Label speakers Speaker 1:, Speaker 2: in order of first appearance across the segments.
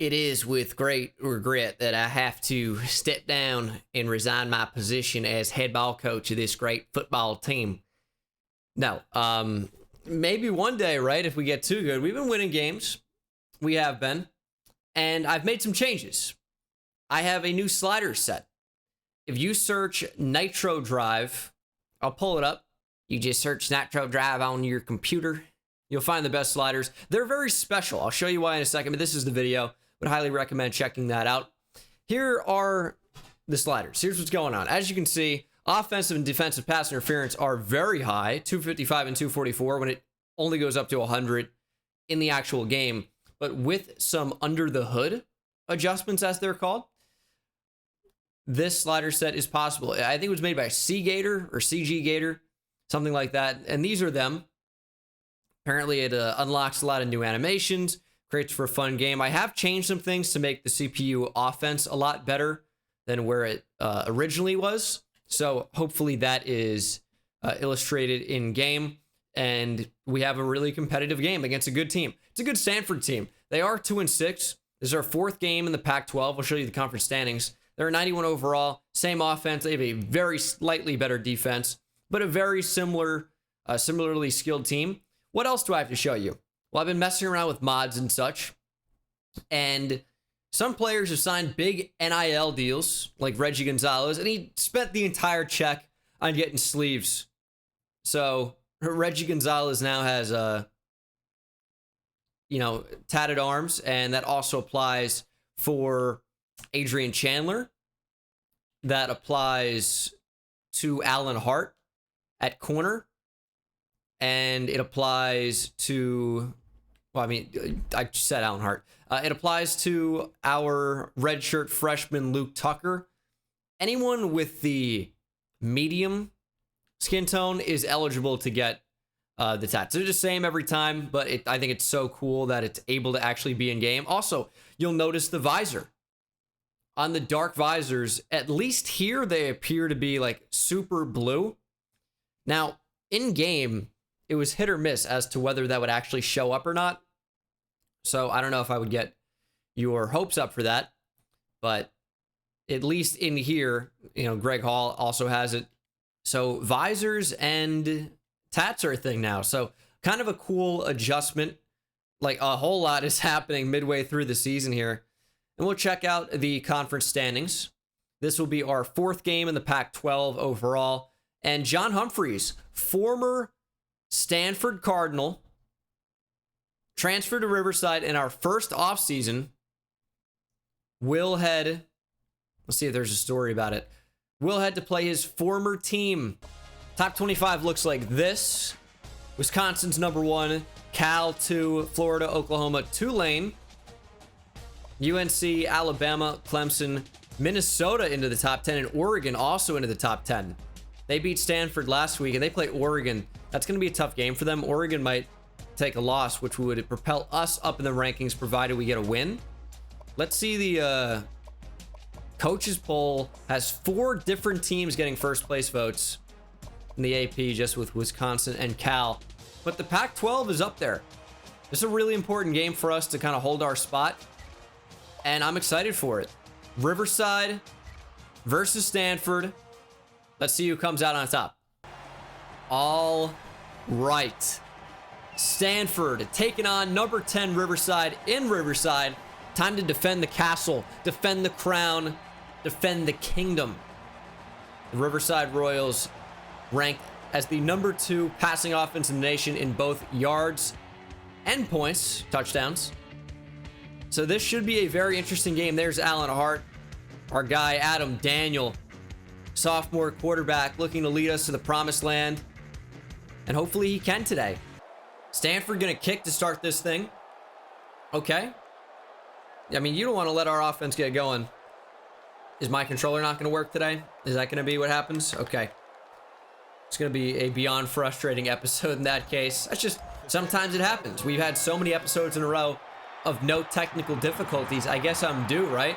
Speaker 1: It is with great regret that I have to step down and resign my position as head ball coach of this great football team. No, maybe one day, right? If we get too good. We've been winning games. We have been. And I've made some changes. I have a new slider set. If you search Nitro Drive, I'll pull it up. You just search Nitro Drive on your computer. You'll find the best sliders. They're very special. I'll show you why in a second, but this is the video. Would highly recommend checking that out. Here are the sliders. Here's what's going on. As you can see, offensive and defensive pass interference are very high, 255 and 244, when it only goes up to 100 in the actual game. But with some under the hood adjustments, as they're called, this slider set is possible. I think it was made by Gator or CG Gator, something like that. And these are them. Apparently, it unlocks a lot of new animations, creates for a fun game. I have changed some things to make the CPU offense a lot better than where it originally was. So hopefully that is illustrated in game. And we have a really competitive game against a good team. It's a good Stanford team. They are 2-6. This is our fourth game in the Pac-12. We'll show you the conference standings. They're 91 overall. Same offense. They have a very slightly better defense, but a very similarly skilled team. What else do I have to show you? Well, I've been messing around with mods and such, and some players have signed big NIL deals, like Reggie Gonzalez, and he spent the entire check on getting sleeves. So Reggie Gonzalez now has, tatted arms, and that also applies for Adrian Chandler. That applies to Alan Hart at corner. And it applies to, I said Alan Hart. It applies to our redshirt freshman, Luke Tucker. Anyone with the medium skin tone is eligible to get the tats. They're the same every time, but I think it's so cool that it's able to actually be in game. Also, you'll notice the visor. On the dark visors, at least here, they appear to be like super blue. Now, in game, it was hit or miss as to whether that would actually show up or not. So I don't know if I would get your hopes up for that. But at least in here, Greg Hall also has it. So visors and tats are a thing now. So kind of a cool adjustment. Like a whole lot is happening midway through the season here. And we'll check out the conference standings. This will be our fourth game in the Pac-12 overall. And John Humphreys, former Stanford Cardinal, transferred to Riverside in our first offseason, will head, let's see if there's a story about it, will head to play his former team. Top 25 looks like this. Wisconsin's number 1, Cal 2, Florida, Oklahoma, Tulane, UNC, Alabama, Clemson, Minnesota into the top 10, and Oregon also into the top 10. They beat Stanford last week, and they play Oregon. That's going to be a tough game for them. Oregon might take a loss, which would propel us up in the rankings, provided we get a win. Let's see the coaches poll has 4 different teams getting first place votes in the AP, just with Wisconsin and Cal. But the Pac-12 is up there. This is a really important game for us to kind of hold our spot, and I'm excited for it. Riverside versus Stanford. Let's see who comes out on top. All right. Stanford taking on number 10 Riverside in Riverside. Time to defend the castle, defend the crown, defend the kingdom. The Riverside Royals ranked as the number 2 passing offense in the nation in both yards and points, touchdowns. So this should be a very interesting game. There's Alan Hart, our guy Adam Daniel, sophomore quarterback, looking to lead us to the promised land. And hopefully he can today. Stanford gonna kick to start this thing. Okay. I mean, you don't want to let our offense get going. Is my controller not gonna work today? Is that gonna be what happens? Okay. It's gonna be a beyond frustrating episode in that case. That's just, sometimes it happens. We've had so many episodes in a row of no technical difficulties. I guess I'm due, right?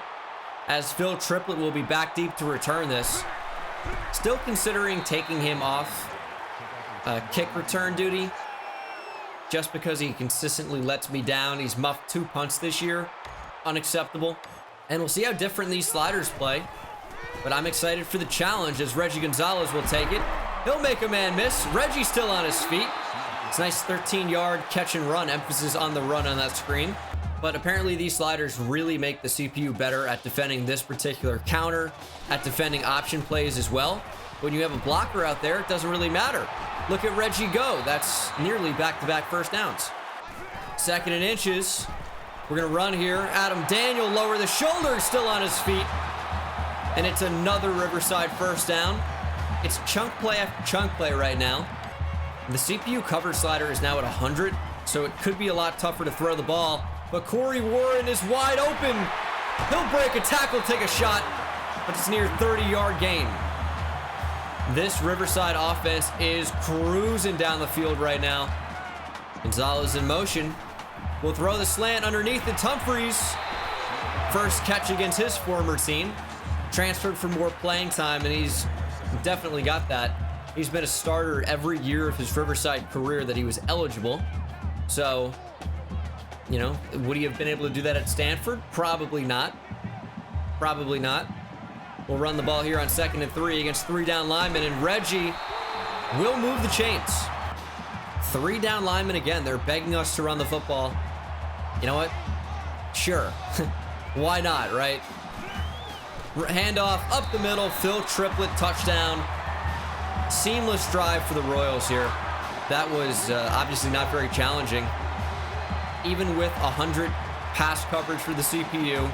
Speaker 1: As Phil Triplett will be back deep to return this. Still considering taking him off kick return duty, just because he consistently lets me down. He's muffed 2 punts this year. unacceptable. And we'll see how different these sliders play. But I'm excited for the challenge as Reggie Gonzalez will take it. He'll make a man miss. Reggie's still on his feet. It's a nice 13-yard catch and run. Emphasis on the run on that screen. But apparently these sliders really make the CPU better at defending this particular counter, at defending option plays as well. When you have a blocker out there, it doesn't really matter. Look at Reggie go. That's nearly back-to-back first downs. 2nd and inches. We're going to run here. Adam Daniel lower the shoulder, still on his feet. And it's another Riverside first down. It's chunk play after chunk play right now. The CPU cover slider is now at 100, so it could be a lot tougher to throw the ball. But Corey Warren is wide open. He'll break a tackle, take a shot, but it's near 30-yard gain. This Riverside offense is cruising down the field right now. Gonzalez in motion. Will throw the slant underneath. It's Humphreys. First catch against his former team. Transferred for more playing time, and he's definitely got that. He's been a starter every year of his Riverside career that he was eligible. So, you know, would he have been able to do that at Stanford? Probably not. Probably not. We'll run the ball here on 2nd and 3 against 3 down linemen, and Reggie will move the chains. 3 down linemen again. They're begging us to run the football. You know what? Sure. Why not, right? Handoff up the middle. Phil Triplett touchdown. Seamless drive for the Royals here. That was obviously not very challenging. Even with 100 pass coverage for the CPU,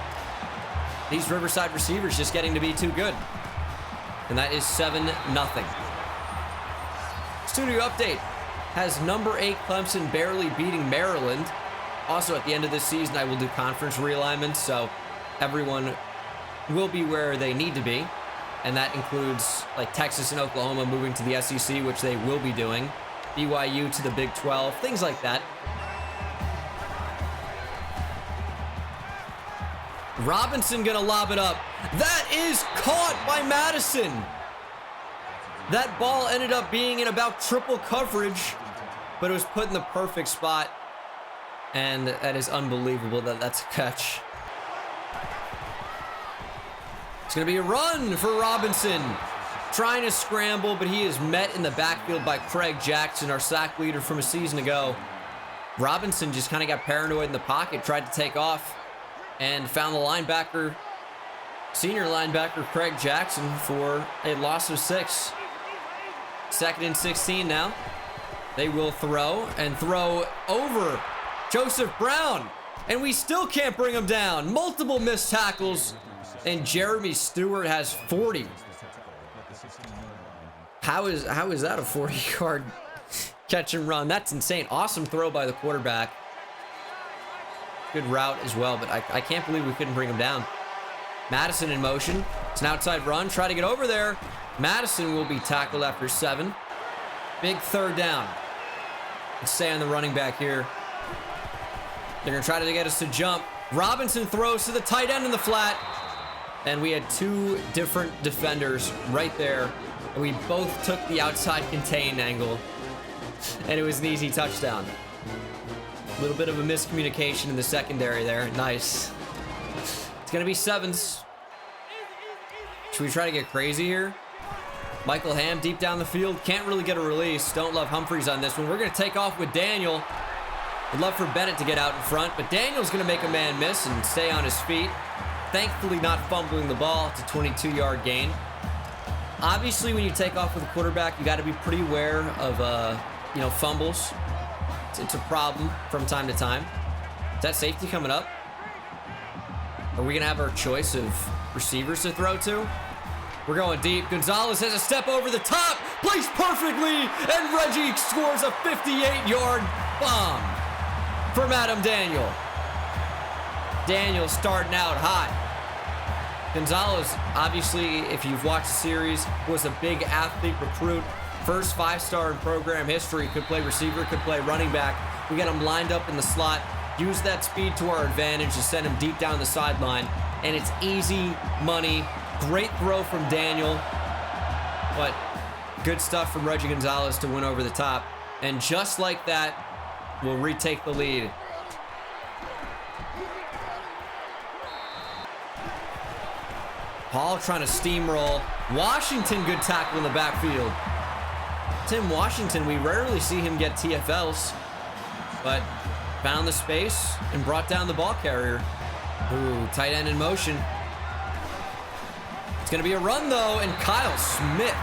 Speaker 1: these Riverside receivers just getting to be too good. And that is 7-0. Studio update has number 8 Clemson barely beating Maryland. Also, at the end of this season, I will do conference realignments, so everyone will be where they need to be. And that includes like Texas and Oklahoma moving to the SEC, which they will be doing. BYU to the Big 12, things like that. Robinson gonna lob it up. That is caught by Madison. That ball ended up being in about triple coverage, but it was put in the perfect spot. And that is unbelievable that that's a catch. It's gonna be a run for Robinson. Trying to scramble, but he is met in the backfield by Craig Jackson, our sack leader from a season ago. Robinson just kind of got paranoid in the pocket, tried to take off, and found the linebacker, senior linebacker Craig Jackson, for a loss of 6. 2nd and 16 now. They will throw and throw over Joseph Brown, and we still can't bring him down. Multiple missed tackles, and Jeremy Stewart has 40. How is that a 40-yard catch and run? That's insane. Awesome throw by the quarterback. Good route as well, but I can't believe we couldn't bring him down. Madison in motion. It's an outside run. Try to get over there. Madison will be tackled after 7. Big 3rd down. Let's stay on the running back here. They're going to try to get us to jump. Robinson throws to the tight end in the flat. And we had 2 different defenders right there. And we both took the outside contain angle. And it was an easy touchdown. A little bit of a miscommunication in the secondary there. Nice. It's going to be 7s. Should we try to get crazy here? Michael Ham deep down the field. Can't really get a release. Don't love Humphreys on this one. We're going to take off with Daniel. Would love for Bennett to get out in front, but Daniel's going to make a man miss and stay on his feet. Thankfully not fumbling the ball. It's a 22-yard gain. Obviously, when you take off with a quarterback, you got to be pretty aware of, fumbles. It's a problem from time to time. Is that safety coming up? Are we going to have our choice of receivers to throw to? We're going deep. Gonzalez has a step over the top, placed perfectly, and Reggie scores a 58-yard bomb from Adam Daniel. Daniel starting out hot. Gonzalez, obviously, if you've watched the series, was a big athlete recruit. First 5-star in program history. Could play receiver, could play running back. We got him lined up in the slot. Use that speed to our advantage to send him deep down the sideline. And it's easy money. Great throw from Daniel. But good stuff from Reggie Gonzalez to win over the top. And just like that, we'll retake the lead. Hall trying to steamroll. Washington, good tackle in the backfield. Tim Washington, we rarely see him get TFLs, but found the space and brought down the ball carrier. Ooh, tight end in motion. It's going to be a run, though, and Kyle Smith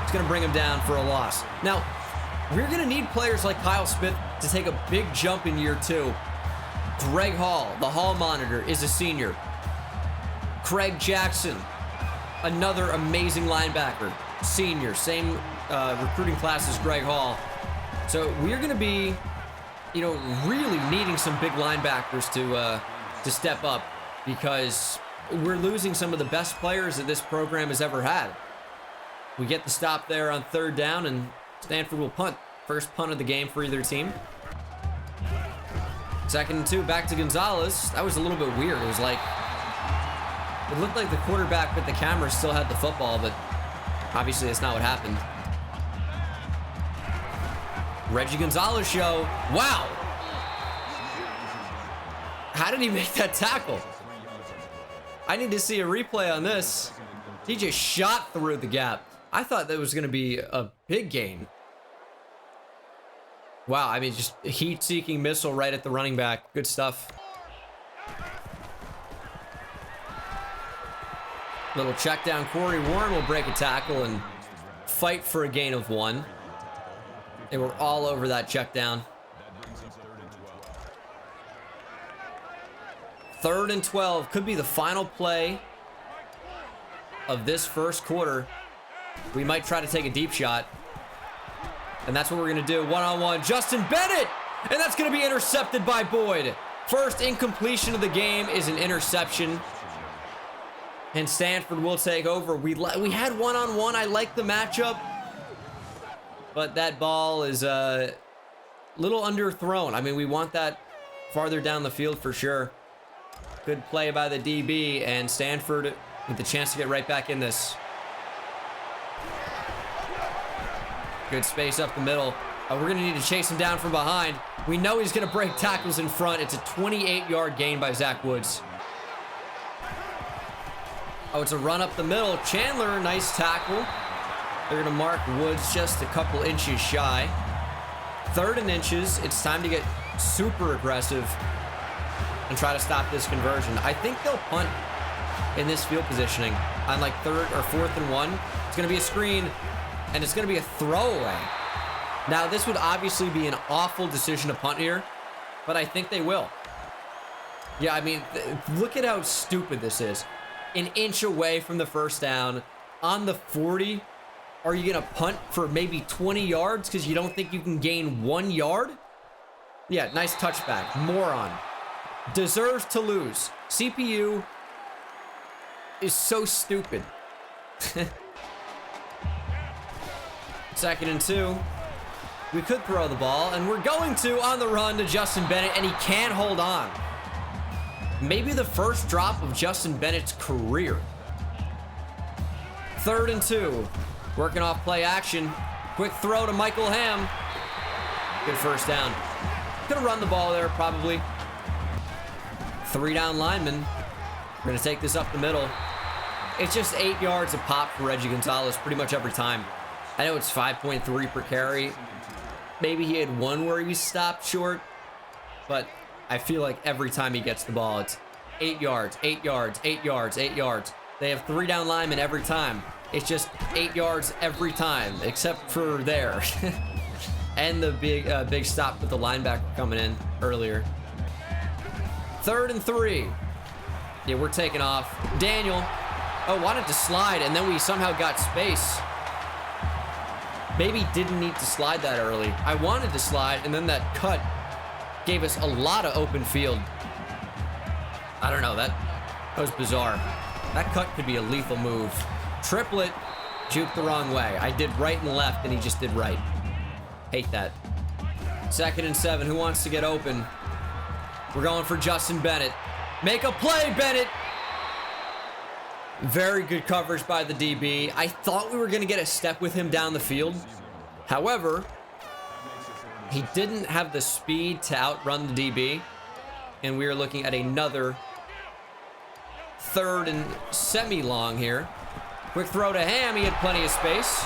Speaker 1: is going to bring him down for a loss. Now, we're going to need players like Kyle Smith to take a big jump in year 2. Greg Hall, the Hall monitor, is a senior. Craig Jackson, another amazing linebacker, senior, same recruiting class as Greg Hall. So we're going to be, really needing some big linebackers to step up, because we're losing some of the best players that this program has ever had. We get the stop there on 3rd down, and Stanford will punt. First punt of the game for either team. 2nd and 2, back to Gonzalez. That was a little bit weird. It looked like the quarterback with the camera still had the football, but obviously that's not what happened. Reggie Gonzalez show. Wow. How did he make that tackle? I need to see a replay on this. He just shot through the gap. I thought that was going to be a big gain. Wow, I mean, just a heat-seeking missile right at the running back. Good stuff. Little check down. Corey Warren will break a tackle and fight for a gain of 1. They were all over that check down. 3rd and 12 could be the final play of this first quarter. We might try to take a deep shot, and that's what we're gonna do. One-on-one, Justin Bennett, and that's gonna be intercepted by Boyd. First incompletion of the game is an interception, and Stanford will take over. We had one-on-one. I like the matchup, but that ball is a little underthrown. I mean, we want that farther down the field for sure. Good play by the DB, and Stanford with the chance to get right back in this. Good space up the middle. We're going to need to chase him down from behind. We know he's going to break tackles in front. It's a 28-yard gain by Zach Woods. Oh, it's a run up the middle. Chandler, nice tackle. They're going to mark Woods just a couple inches shy. 3rd and inches. It's time to get super aggressive and try to stop this conversion. I think they'll punt in this field positioning on like 3rd or 4th and 1. It's going to be a screen, and it's going to be a throwaway. Now, this would obviously be an awful decision to punt here, but I think they will. Yeah, I mean, look at how stupid this is. An inch away from the first down on the 40. Are you going to punt for maybe 20 yards because you don't think you can gain 1 yard? Yeah, nice touchback. Moron. Deserves to lose. CPU is so stupid. 2nd and 2. We could throw the ball, and we're going to on the run to Justin Bennett, and he can't hold on. Maybe the first drop of Justin Bennett's career. 3rd and 2. Working off play action. Quick throw to Michael Ham. Good first down. Could have run the ball there, probably. 3 down linemen. We're going to take this up the middle. It's just 8 yards a pop for Reggie Gonzalez pretty much every time. I know it's 5.3 per carry. Maybe he had one where he was stopped short, but I feel like every time he gets the ball, it's 8 yards, 8 yards, 8 yards, 8 yards. They have 3 down linemen every time. It's just 8 yards every time, except for there. And the big stop with the linebacker coming in earlier. 3rd and 3. Yeah, we're taking off. Daniel, wanted to slide, and then we somehow got space. Maybe didn't need to slide that early. I wanted to slide, and then that cut gave us a lot of open field. I don't know, that was bizarre. That cut could be a lethal move. Triplet, juked the wrong way. I did right and left, and he just did right. Hate that. 2nd and 7, who wants to get open? We're going for Justin Bennett. Make a play, Bennett! Very good coverage by the DB. I thought we were going to get a step with him down the field. However, he didn't have the speed to outrun the DB. And we are looking at another third and semi-long here. Quick throw to Ham. He had plenty of space.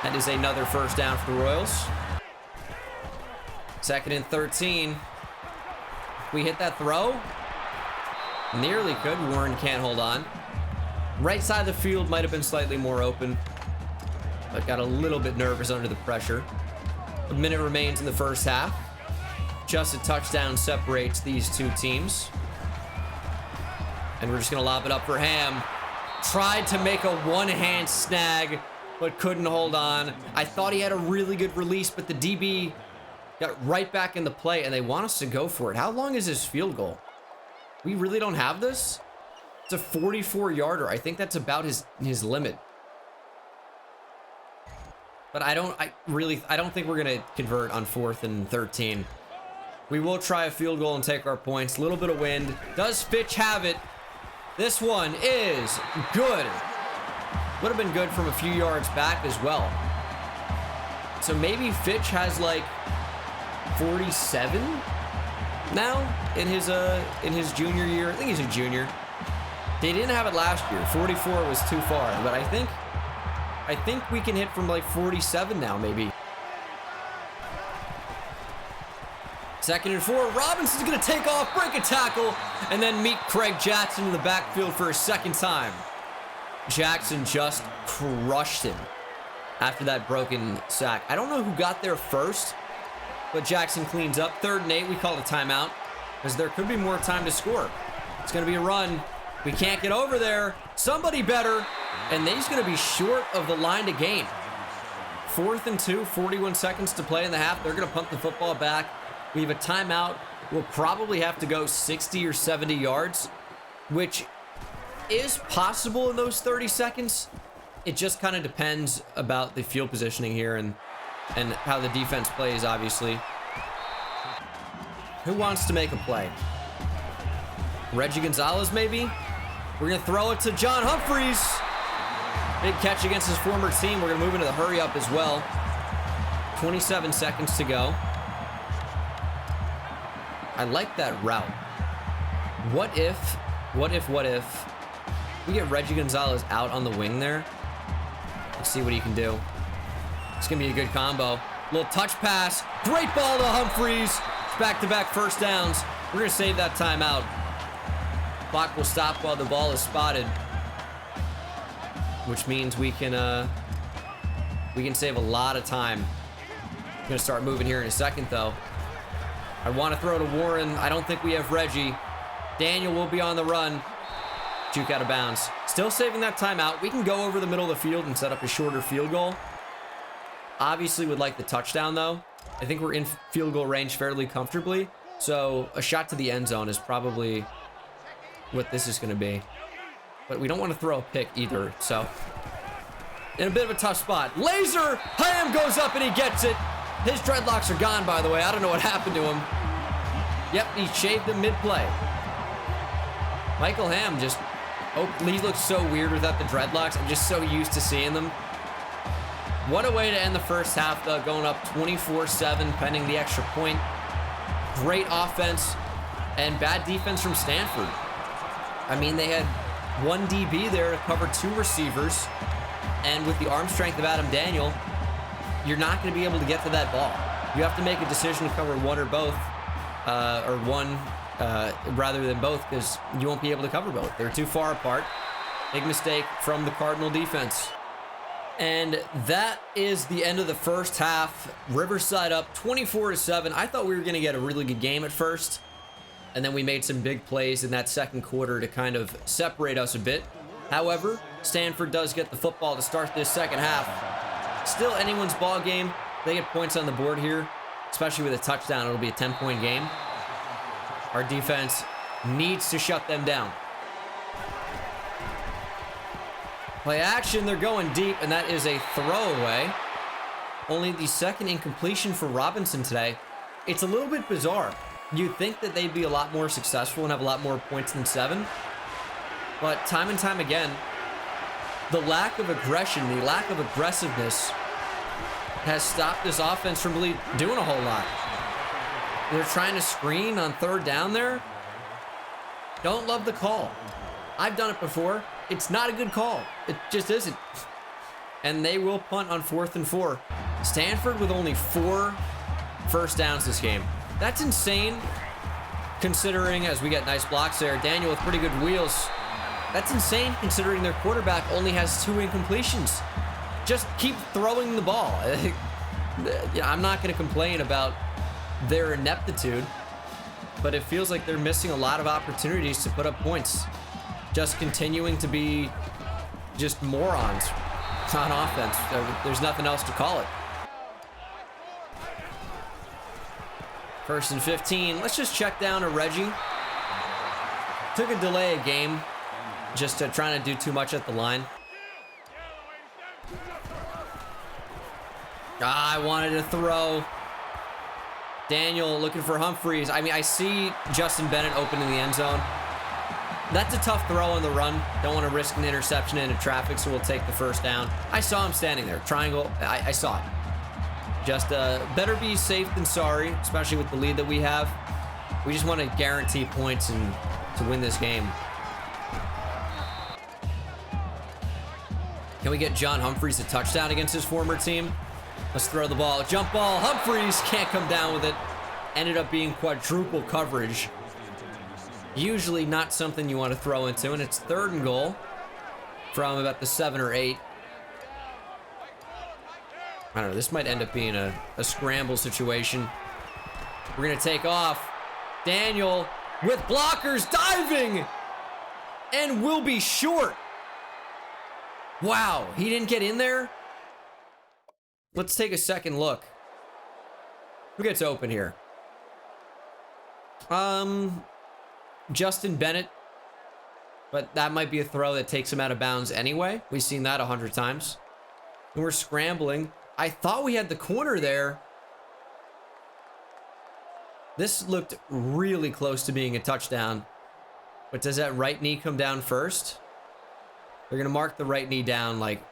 Speaker 1: That is another first down for the Royals. 2nd and 13. We hit that throw. Nearly could. Warren can't hold on. Right side of the field might have been slightly more open, but got a little bit nervous under the pressure. A minute remains in the first half. Just a touchdown separates these two teams. And we're just going to lob it up for Ham. Tried to make a one-hand snag, but couldn't hold on. I thought he had a really good release, but the DB got right back in the play, and they want us to go for it. How long is his field goal? We really don't have this? It's a 44-yarder. I think that's about his limit. But I don't think we're going to convert on 4th and 13. We will try a field goal and take our points. A little bit of wind. Does Fitch have it? This one is good. Would have been good from a few yards back as well. So maybe Fitch has like 47 now in his junior year. I think he's a junior. They didn't have it last year. 44 was too far, but I think we can hit from like 47 now, maybe. 2nd and 4. Robinson's going to take off, break a tackle, and then meet Craig Jackson in the backfield for a second time. Jackson just crushed him after that broken sack. I don't know who got there first, but Jackson cleans up. 3rd and 8. We call it a timeout because there could be more time to score. It's going to be a run. We can't get over there. Somebody better. And he's going to be short of the line to gain. 4th and 2, 41 seconds to play in the half. They're going to punt the football back. We have a timeout. We'll probably have to go 60 or 70 yards, which is possible in those 30 seconds. It just kind of depends about the field positioning here and how the defense plays, obviously. Who wants to make a play? Reggie Gonzalez, maybe? We're going to throw it to John Humphreys. Big catch against his former team. We're going to move into the hurry up as well. 27 seconds to go. I like that route. What if we get Reggie Gonzalez out on the wing there? Let's see what he can do. It's going to be a good combo. Little touch pass. Great ball to Humphreys. Back-to-back first downs. We're going to save that timeout. Clock will stop while the ball is spotted, which means we can save a lot of time. I'm gonna start moving here in a second, though. I want to throw to Warren. I don't think we have Reggie. Daniel will be on the run. Juke out of bounds. Still saving that timeout. We can go over the middle of the field and set up a shorter field goal. Obviously would like the touchdown, though. I think we're in field goal range fairly comfortably. So a shot to the end zone is probably what this is going to be. But we don't want to throw a pick either, so in a bit of a tough spot. Laser! Ham goes up and he gets it. His dreadlocks are gone, by the way. I don't know what happened to him. Yep, he shaved them mid-play. Michael Ham just... Oh, he looks so weird without the dreadlocks. I'm just so used to seeing them. What a way to end the first half, though, going up 24-7, pending the extra point. Great offense and bad defense from Stanford. I mean, they had one DB there to cover 2 receivers, and with the arm strength of Adam Daniel, you're not going to be able to get to that ball. You have to make a decision to cover one or both, rather than both, because you won't be able to cover both. They're too far apart. Big mistake from the Cardinal defense. And that is the end of the first half. Riverside up 24-7. I thought we were going to get a really good game at first, and then we made some big plays in that second quarter to kind of separate us a bit. However, Stanford does get the football to start this second half. Still anyone's ball game. They get points on the board here, especially with a touchdown. It'll be a 10-point game. Our defense needs to shut them down. Play action, they're going deep, and that is a throwaway. Only the second incompletion for Robinson today. It's a little bit bizarre. You'd think that they'd be a lot more successful and have a lot more points than 7. But time and time again, the lack of aggression, the lack of aggressiveness has stopped this offense from really doing a whole lot. They're trying to screen on 3rd down there. Don't love the call. I've done it before. It's not a good call. It just isn't. And they will punt on 4th and 4. Stanford with only 4 first downs this game. That's insane, considering, as we get nice blocks there, Daniel with pretty good wheels. That's insane, considering their quarterback only has 2 incompletions. Just keep throwing the ball. I'm not going to complain about their ineptitude, but it feels like they're missing a lot of opportunities to put up points. Just continuing to be just morons on offense. There's nothing else to call it. 1st and 15. Let's just check down to Reggie. Took a delay of game, just trying to do too much at the line. I wanted to throw. Daniel looking for Humphreys. I mean, I see Justin Bennett open in the end zone. That's a tough throw on the run. Don't want to risk an interception into traffic, so we'll take the first down. I saw him standing there. Triangle. I saw it. Just better be safe than sorry, especially with the lead that we have. We just want to guarantee points and to win this game. Can we get John Humphreys a touchdown against his former team? Let's throw the ball. Jump ball. Humphreys can't come down with it. Ended up being quadruple coverage. Usually not something you want to throw into, and it's 3rd and goal from about the 7 or 8. I don't know. This might end up being a scramble situation. We're going to take off. Daniel with blockers diving and will be short. Wow, he didn't get in there? Let's take a second look. Who gets open here? Justin Bennett. But that might be a throw that takes him out of bounds anyway. We've seen that 100 times. And we're scrambling. I thought we had the corner there. This looked really close to being a touchdown. But does that right knee come down first? They're going to mark the right knee down like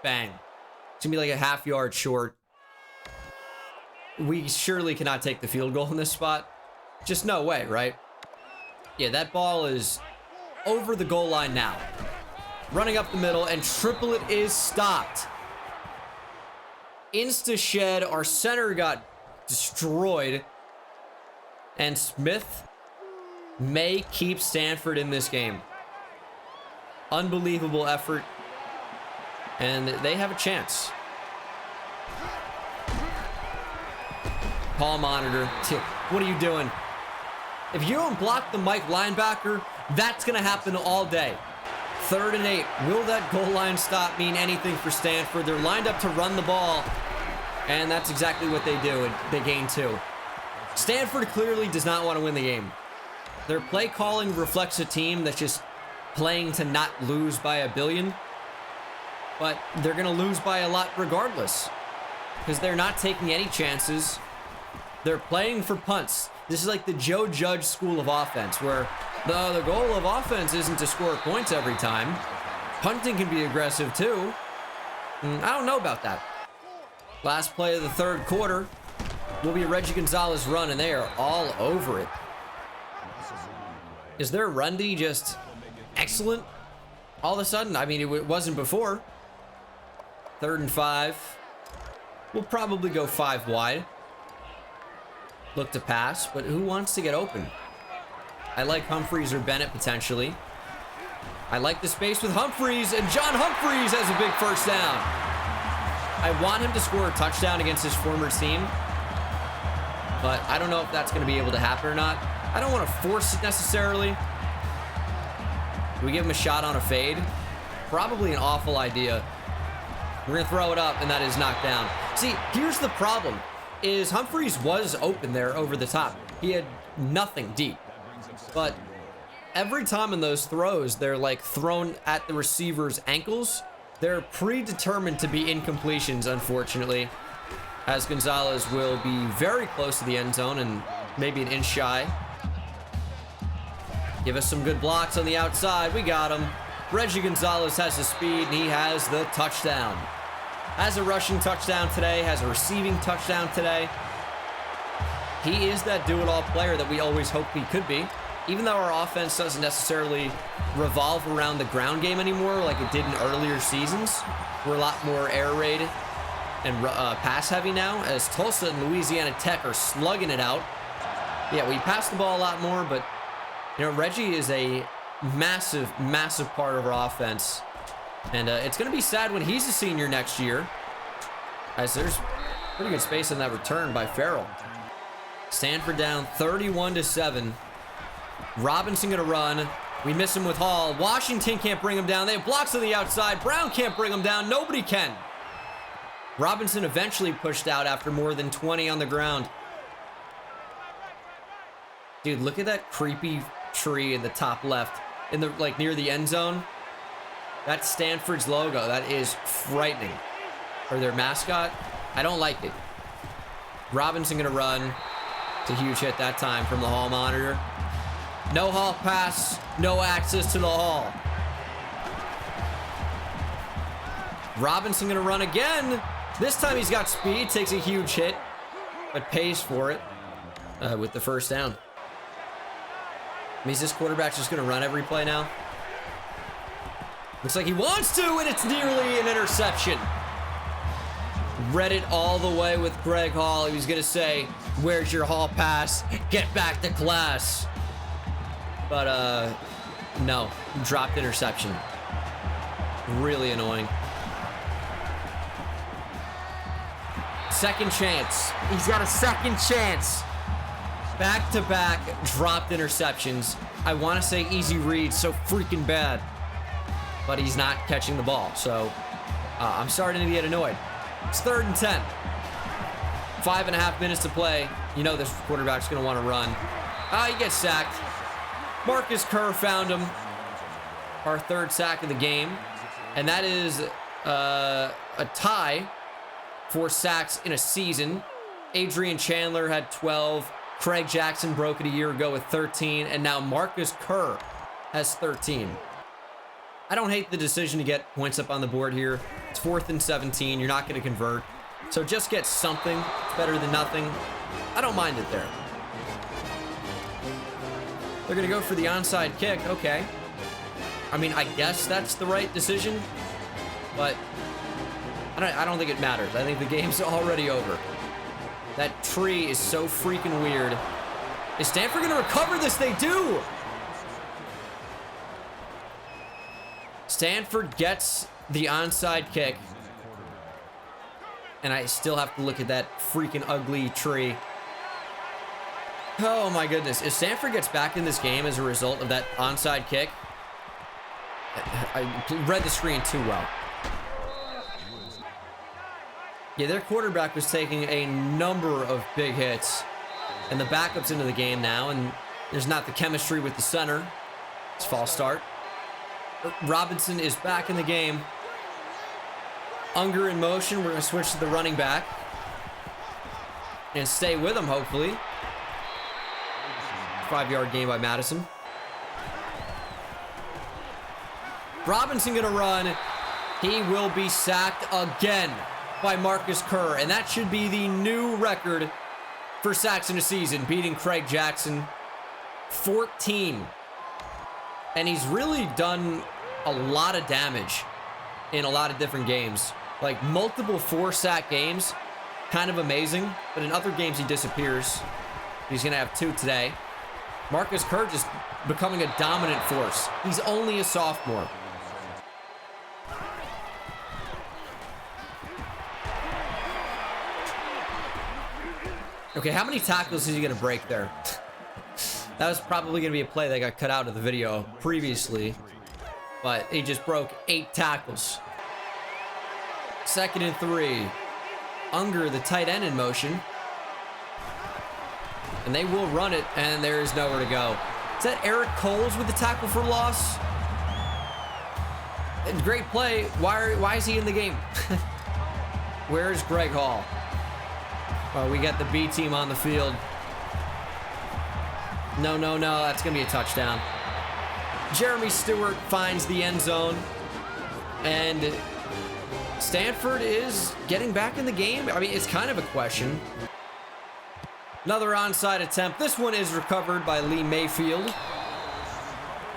Speaker 1: bang. It's going to be like a half yard short. We surely cannot take the field goal in this spot. Just no way, right? Yeah, that ball is over the goal line now. Running up the middle, and Triplet is stopped. Insta shed. Our center got destroyed. And Smith may keep Stanford in this game. Unbelievable effort. And they have a chance. Call monitor. What are you doing? If you don't block the Mike linebacker, that's going to happen all day. 3rd and 8. Will that goal line stop mean anything for Stanford? They're lined up to run the ball, and that's exactly what they do. They gain 2. Stanford clearly does not want to win the game. Their play calling reflects a team that's just playing to not lose by a billion, but they're going to lose by a lot regardless because they're not taking any chances. They're playing for punts. This is like the Joe Judge school of offense, where the goal of offense isn't to score points every time. Punting can be aggressive too. I don't know about that. Last play of the 3rd quarter will be Reggie Gonzalez run, and they are all over it. Is their run D just excellent all of a sudden? I mean, it wasn't before. 3rd and 5. We'll probably go 5 wide. Look to pass, but who wants to get open? I like Humphreys or Bennett potentially. I like the space with Humphreys, and John Humphreys has a big first down. I want him to score a touchdown against his former team, but I don't know if that's going to be able to happen or not. I don't want to force it necessarily. Do we give him a shot on a fade? Probably an awful idea. We're going to throw it up, and that is knocked down. See, here's the problem, is Humphreys was open there over the top. He had nothing deep. But every time in those throws, they're like thrown at the receiver's ankles. They're predetermined to be incompletions, unfortunately, as Gonzalez will be very close to the end zone and maybe an inch shy. Give us some good blocks on the outside. We got him. Reggie Gonzalez has the speed, and he has the touchdown. Has a rushing touchdown today, has a receiving touchdown today. He is that do-it-all player that we always hoped he could be. even though our offense doesn't necessarily revolve around the ground game anymore like it did in earlier seasons, we're a lot more air raid and pass heavy now, as Tulsa and Louisiana Tech are slugging it out. Yeah, we pass the ball a lot more, but you know, Reggie is a massive, massive part of our offense. And it's going to be sad when he's a senior next year, as there's pretty good space in that return by Farrell. Stanford down 31-7. Robinson going to run. We miss him with Hall. Washington can't bring him down. They have blocks on the outside. Brown can't bring him down. Nobody can. Robinson eventually pushed out after more than 20 on the ground. Dude, look at that creepy tree in the top left, in the like near the end zone. That's Stanford's logo. That is frightening. Or their mascot. I don't like it. Robinson gonna run. It's a huge hit that time from the Hall monitor. No Hall pass, no access to the Hall. Robinson gonna run again. This time he's got speed, takes a huge hit, but pays for it with the first down. Means this quarterback's just gonna run every play now. Looks like he wants to, and it's nearly an interception. Read it all the way with Greg Hall. He was gonna say, "Where's your Hall pass? Get back to class." But no, dropped interception. Really annoying. Second chance. He's got a second chance. Back-to-back dropped interceptions. I want to say easy reads, so freaking bad. But he's not catching the ball, so I'm starting to get annoyed. It's 3rd and 10. 5.5 minutes to play. You know this quarterback's going to want to run. He gets sacked. Marcus Kerr found him. Our 3rd sack of the game. And that is a tie for sacks in a season. Adrian Chandler had 12. Craig Jackson broke it a year ago with 13. And now Marcus Kerr has 13. I don't hate the decision to get points up on the board here. It's 4th and 17. You're not going to convert. So just get something. It's better than nothing. I don't mind it there. They're going to go for the onside kick. Okay. I mean, I guess that's the right decision. But I don't think it matters. I think the game's already over. That tree is so freaking weird. Is Stanford going to recover this? They do. Stanford gets the onside kick. And I still have to look at that freaking ugly tree. Oh my goodness. If Stanford gets back in this game as a result of that onside kick, I read the screen too well. Yeah, their quarterback was taking a number of big hits. And the backup's into the game now, and there's not the chemistry with the center. It's false start. Robinson is back in the game. Unger in motion. We're going to switch to the running back. And stay with him, hopefully. 5-yard gain by Madison. Robinson going to run. He will be sacked again by Marcus Kerr. And that should be the new record for sacks in a season, beating Craig Jackson. 14. And he's really done a lot of damage in a lot of different games. Like multiple 4-sack games. Kind of amazing. But in other games, he disappears. He's going to have 2 today. Marcus Kerr just becoming a dominant force. He's only a sophomore. Okay, how many tackles is he going to break there? That was probably going to be a play that got cut out of the video previously. But he just broke 8 tackles. 2nd and 3. Unger, the tight end, in motion. And they will run it, and there is nowhere to go. Is that Eric Coles with the tackle for loss? Great play. Why is he in the game? Where's Greg Hall? Oh, we got the B team on the field. No. That's going to be a touchdown. Jeremy Stewart finds the end zone. And Stanford is getting back in the game. I mean, it's kind of a question. Another onside attempt. This one is recovered by Lee Mayfield.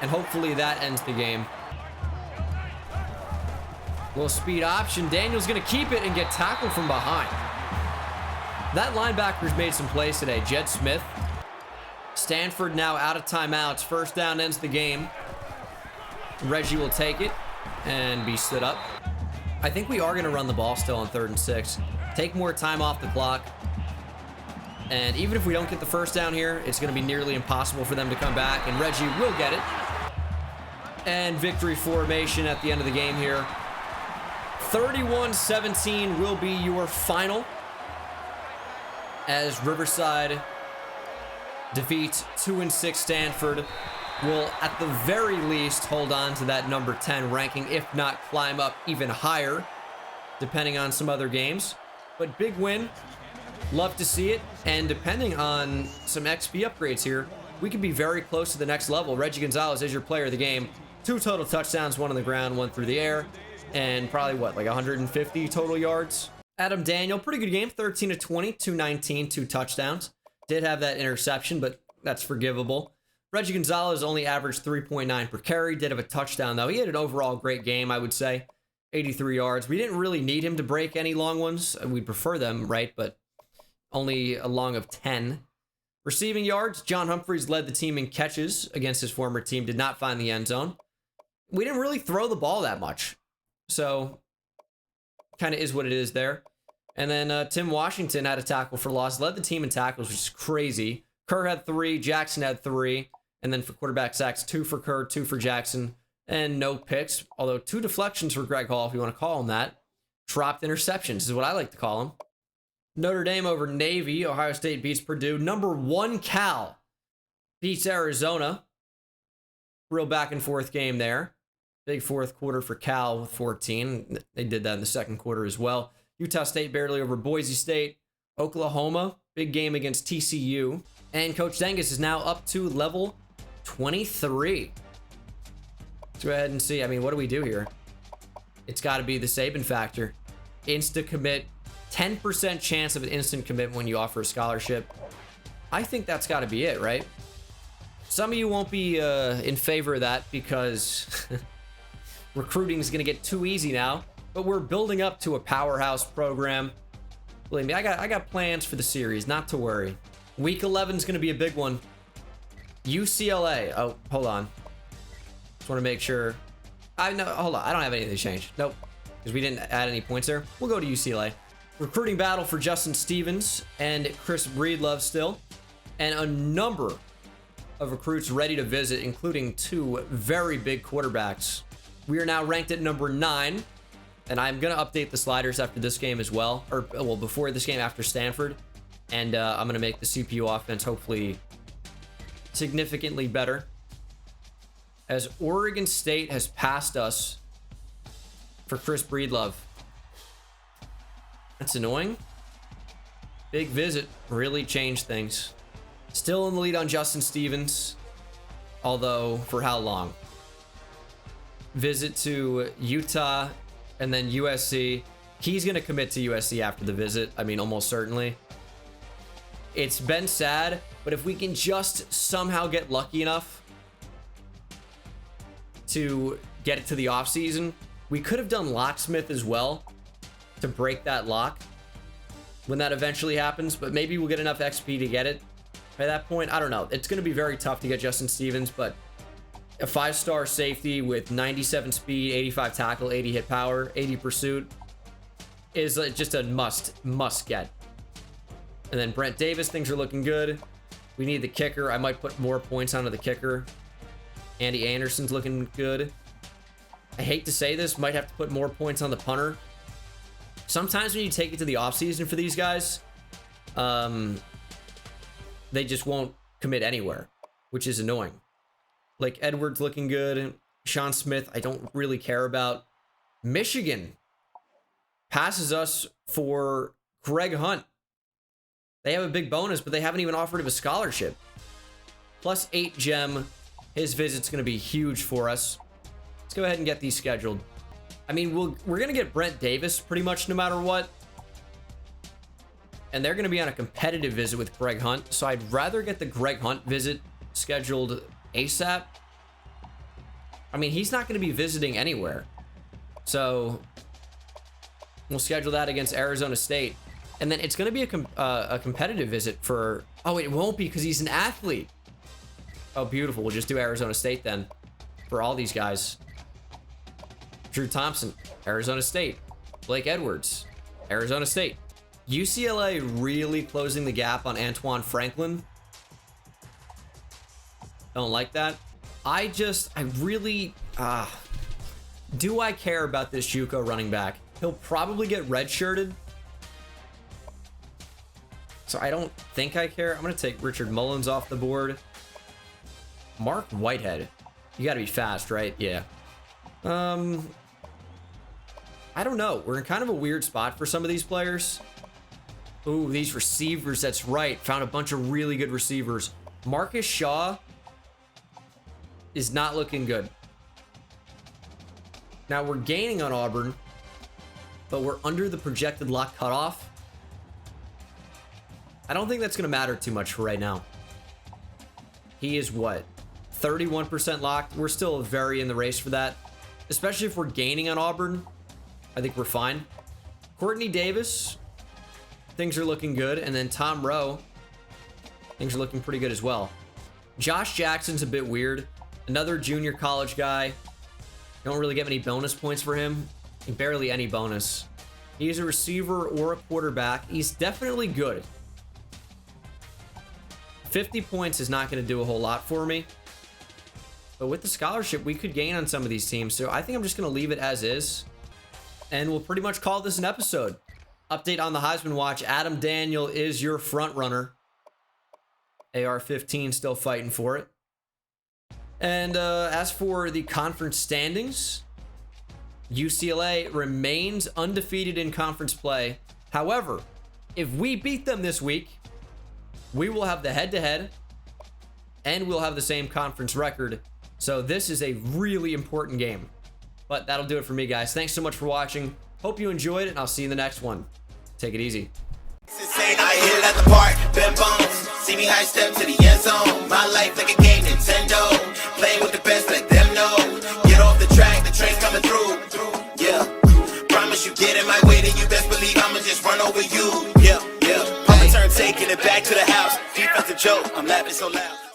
Speaker 1: and hopefully that ends the game. Little speed option. Daniel's going to keep it and get tackled from behind. That linebacker's made some plays today. Jed Smith. Stanford now out of timeouts. First down ends the game. Reggie will take it and be stood up. I think we are going to run the ball still on 3rd and 6. Take more time off the clock. And even if we don't get the first down here, it's going to be nearly impossible for them to come back. And Reggie will get it. And victory formation at the end of the game here. 31-17 will be your final as Riverside defeats 2-6 Stanford. Will at the very least hold on to that number 10 ranking, if not climb up even higher, depending on some other games. But big win. Love to see it. And depending on some XP upgrades here, we could be very close to the next level. Reggie Gonzalez is your player of the game. 2 total touchdowns, 1 on the ground, 1 through the air. And probably, what, like 150 total yards? Adam Daniel, pretty good game. 13 of 20, 219, 2 touchdowns. Did have that interception, but that's forgivable. Reggie Gonzalez only averaged 3.9 per carry. Did have a touchdown, though. He had an overall great game, I would say. 83 yards. We didn't really need him to break any long ones. We'd prefer them, right? But only a long of 10. Receiving yards, John Humphreys led the team in catches against his former team. Did not find the end zone. We didn't really throw the ball that much. So, kind of is what it is there. And then Tim Washington had a tackle for loss. Led the team in tackles, which is crazy. Kerr had 3. Jackson had 3. And then for quarterback sacks, 2 for Kerr, 2 for Jackson. And no picks. Although 2 deflections for Greg Hall, if you want to call him that. Dropped interceptions is what I like to call him. Notre Dame over Navy. Ohio State beats Purdue. Number 1 Cal beats Arizona. Real back and forth game there. Big fourth quarter for Cal with 14. They did that in the second quarter as well. Utah State barely over Boise State. Oklahoma, big game against TCU. And Coach Dengus is now up to level 23. Let's go ahead and see. I mean, what do we do here? It's got to be the Saban factor. Insta commit. 10% chance of an instant commit when you offer a scholarship. I think that's got to be it, right? Some of you won't be in favor of that because recruiting is going to get too easy now. But we're building up to a powerhouse program. Believe me, I got plans for the series, not to worry. Week 11 is going to be a big one. UCLA. Oh, hold on. Just want to make sure. Hold on. I don't have anything to change. Nope. Because we didn't add any points there. We'll go to UCLA. Recruiting battle for Justin Stevens and Chris Breedlove still. And a number of recruits ready to visit, including 2 very big quarterbacks. We are now ranked at number 9. And I'm going to update the sliders after this game as well. Or, well, before this game after Stanford. And I'm going to make the CPU offense hopefully significantly better. As Oregon State has passed us for Chris Breedlove. That's annoying. Big visit really changed things. Still in the lead on Justin Stevens. Although, for how long? Visit to Utah and then USC. He's going to commit to USC after the visit. I mean, almost certainly. It's been sad, but if we can just somehow get lucky enough to get it to the offseason, we could have done locksmith as well to break that lock when that eventually happens, but maybe we'll get enough XP to get it by that point. I don't know. It's going to be very tough to get Justin Stevens, but a 5-star safety with 97 speed, 85 tackle, 80 hit power, 80 pursuit is just a must get. And then Brent Davis, things are looking good. We need the kicker. I might put more points onto the kicker. Andy Anderson's looking good. I hate to say this, might have to put more points on the punter. Sometimes when you take it to the offseason for these guys, they just won't commit anywhere, which is annoying. Like Edwards looking good. Sean Smith, I don't really care about. Michigan passes us for Greg Hunt. They have a big bonus, but they haven't even offered him a scholarship. Plus 8 gem. His visit's going to be huge for us. Let's go ahead and get these scheduled. I mean, we're going to get Brent Davis pretty much no matter what. And they're going to be on a competitive visit with Greg Hunt. So I'd rather get the Greg Hunt visit scheduled ASAP I mean, he's not going to be visiting anywhere. So we'll schedule that against Arizona State. And then it's going to be a competitive visit for... Oh, it won't be because he's an athlete. Oh, beautiful. We'll just do Arizona State then for all these guys. Drew Thompson, Arizona State. Blake Edwards, Arizona State. UCLA really closing the gap on Antoine Franklin. Don't like that. I really... do I care about this JUCO running back? He'll probably get redshirted. So I don't think I care. I'm going to take Richard Mullins off the board. Mark Whitehead. You got to be fast, right? Yeah. I don't know. We're in kind of a weird spot for some of these players. Ooh, these receivers. That's right. Found a bunch of really good receivers. Marcus Shaw is not looking good. Now we're gaining on Auburn, but we're under the projected lock cutoff. I don't think that's going to matter too much for right now. He is what? 31% locked. We're still very in the race for that, especially if we're gaining on Auburn. I think we're fine. Courtney Davis, things are looking good. And then Tom Rowe, things are looking pretty good as well. Josh Jackson's a bit weird. Another junior college guy. Don't really get many bonus points for him. Barely any bonus. He's a receiver or a quarterback. He's definitely good. 50 points is not going to do a whole lot for me. But with the scholarship, we could gain on some of these teams. So I think I'm just going to leave it as is. And we'll pretty much call this an episode. Update on the Heisman Watch. Adam Daniel is your front runner. AR-15 still fighting for it. And as for the conference standings, UCLA remains undefeated in conference play. However, if we beat them this week, we will have the head-to-head, and we'll have the same conference record. So this is a really important game. But that'll do it for me, guys. Thanks so much for watching. Hope you enjoyed it, and I'll see you in the next one. Take it easy.
Speaker 2: I hit it at the park, bend bones. See me high step to the end zone. My life like a game, Nintendo. Playing with the best, let them know. Get off the track, the train's coming through. Yeah, promise you get in my way, then you best believe I'ma just run over you. Yeah, yeah. Papa turn taking it back to the house. Defensive joke, I'm laughing so loud.